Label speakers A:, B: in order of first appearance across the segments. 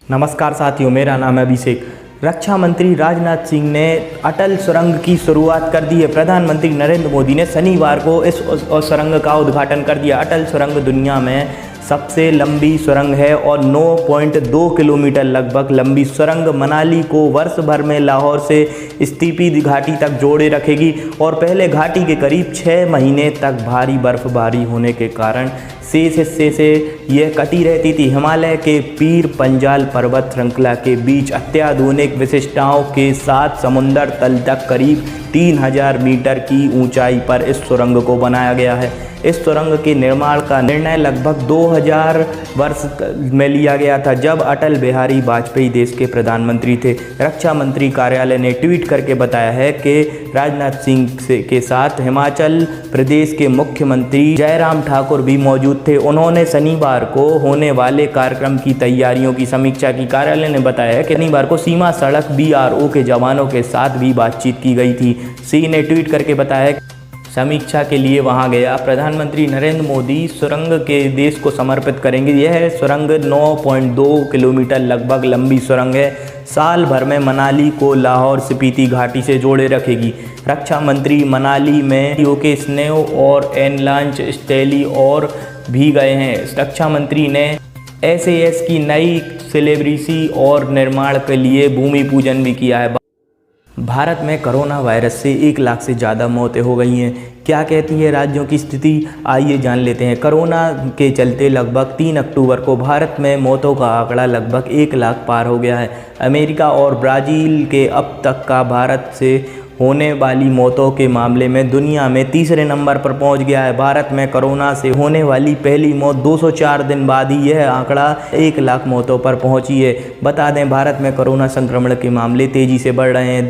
A: नमस्कार साथियों, मेरा नाम है अभिषेक। रक्षा मंत्री राजनाथ सिंह ने अटल सुरंग की शुरुआत कर दी है। प्रधानमंत्री नरेंद्र मोदी ने शनिवार को इस सुरंग का उद्घाटन कर दिया। अटल सुरंग दुनिया में सबसे लंबी सुरंग है और 9.2 किलोमीटर लगभग लंबी सुरंग मनाली को वर्ष भर में लाहौर से स्पीति घाटी तक जोड़े रखेगी। और पहले घाटी के करीब 6 महीने तक भारी बर्फबारी होने के कारण शेष हिस्से से यह कटी रहती थी। हिमालय के पीर पंजाल पर्वत श्रृंखला के बीच अत्याधुनिक विशिष्टताओं के साथ समुद्र तल तक करीब 3000 मीटर की ऊंचाई पर इस सुरंग को बनाया गया है। इस सुरंग के निर्माण का निर्णय लगभग 2000 वर्ष में लिया गया था, जब अटल बिहारी वाजपेयी देश के प्रधानमंत्री थे। रक्षा मंत्री कार्यालय ने ट्वीट करके बताया है कि राजनाथ सिंह के साथ हिमाचल प्रदेश के मुख्यमंत्री जयराम ठाकुर भी मौजूद थे। उन्होंने शनिवार को होने वाले कार्यक्रम की तैयारियों की समीक्षा की। कार्यालय ने बताया है कि शनिवार को सीमा सड़क BRO के जवानों के साथ भी बातचीत की गई थी। सी ने ट्वीट करके बताया समीक्षा के लिए वहां गया। प्रधानमंत्री नरेंद्र मोदी सुरंग के देश को समर्पित करेंगे। यह सुरंग 9.2 किलोमीटर लगभग लंबी सुरंग है। साल भर में मनाली को लाहौर स्पीति घाटी से जोड़े रखेगी। रक्षा मंत्री मनाली में ओके स्नेव और एनलांच स्टेली और भी गए हैं। रक्षा मंत्री ने SAS की नई सेलिब्रेसी और निर्माण के लिए भूमि पूजन भी किया है। भारत में कोरोना वायरस से 1 लाख से ज़्यादा मौतें हो गई हैं। क्या कहती है राज्यों की स्थिति, आइए जान लेते हैं। कोरोना के चलते लगभग 3 अक्टूबर को भारत में मौतों का आंकड़ा लगभग 1 लाख पार हो गया है। अमेरिका और ब्राज़ील के अब तक का भारत से होने वाली मौतों के मामले में दुनिया में तीसरे नंबर पर पहुंच गया है। भारत में कोरोना से होने वाली पहली मौत 204 दिन बाद ही यह आंकड़ा 1 लाख मौतों पर पहुंची है। बता दें, भारत में कोरोना संक्रमण के मामले तेज़ी से बढ़ रहे हैं।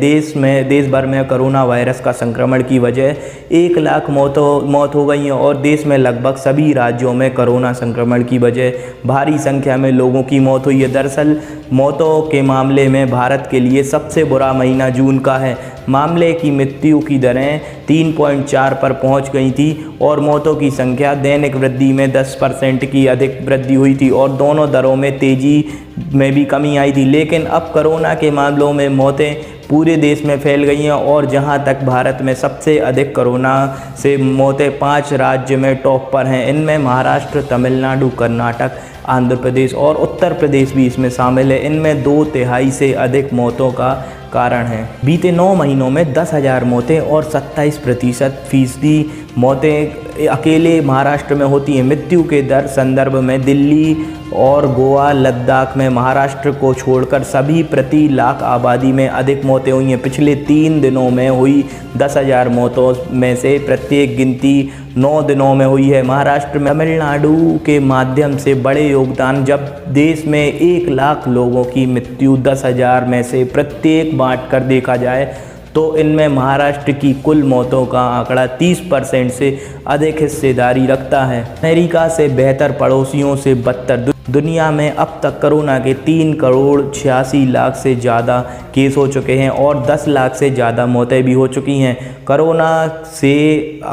A: देश भर में कोरोना वायरस का संक्रमण की वजह 1 लाख मौत हो गई हैं और देश में लगभग सभी राज्यों में कोरोना संक्रमण की वजह भारी संख्या में लोगों की मौत हुई है। दरअसल मौतों के मामले में भारत के लिए सबसे बुरा महीना जून का है। मामले की मृत्यु की दरें 3.4 पर पहुंच गई थी और मौतों की संख्या दैनिक वृद्धि में 10% की अधिक वृद्धि हुई थी और दोनों दरों में तेज़ी में भी कमी आई थी। लेकिन अब कोरोना के मामलों में मौतें पूरे देश में फैल गई हैं और जहां तक भारत में सबसे अधिक कोरोना से मौतें 5 राज्य में टॉप पर हैं। इनमें महाराष्ट्र, तमिलनाडु, कर्नाटक, आंध्र प्रदेश और उत्तर प्रदेश भी इसमें शामिल है। इनमें 2/3 से अधिक मौतों का कारण है। बीते 9 महीनों में 10,000 मौतें और 27% मौतें अकेले महाराष्ट्र में होती हैं। मृत्यु के दर संदर्भ में दिल्ली और गोवा, लद्दाख में महाराष्ट्र को छोड़कर सभी प्रति लाख आबादी में अधिक मौतें हुई हैं। पिछले 3 दिनों में हुई 10,000 मौतों में से प्रत्येक गिनती 9 दिनों में हुई है। महाराष्ट्र में तमिलनाडु के माध्यम से बड़े योगदान, जब देश में 1 लाख लोगों की मृत्यु 10,000 में से प्रत्येक बांट कर देखा जाए तो इनमें महाराष्ट्र की कुल मौतों का आंकड़ा 30% से अधिक हिस्सेदारी रखता है। अमेरिका से बेहतर, पड़ोसियों से बदतर दुनिया में अब तक कोरोना के 3 करोड़ 86 लाख से ज़्यादा केस हो चुके हैं और 10 लाख से ज़्यादा मौतें भी हो चुकी हैं। कोरोना से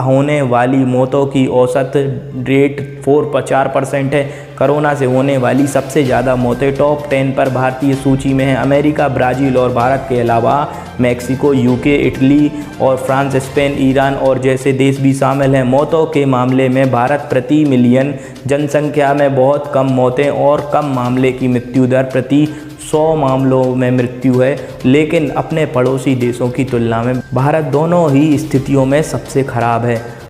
A: होने वाली मौतों की औसत रेट 4% है। कोरोना से होने वाली सबसे ज़्यादा मौतें टॉप 10 पर भारतीय सूची में हैं। अमेरिका, ब्राज़ील और भारत के अलावा मैक्सिको, UK, इटली और फ्रांस, स्पेन, ईरान और जैसे देश भी शामिल हैं। मौतों के मामले में भारत प्रति मिलियन जनसंख्या में बहुत कम मौतें और कम मामले की मृत्यु दर प्रति 100 मामलों में मृत्यु है, लेकिन अपने पड़ोसी देशों की तुलना में भारत दोनों ही स्थितियों में सबसे खराब है।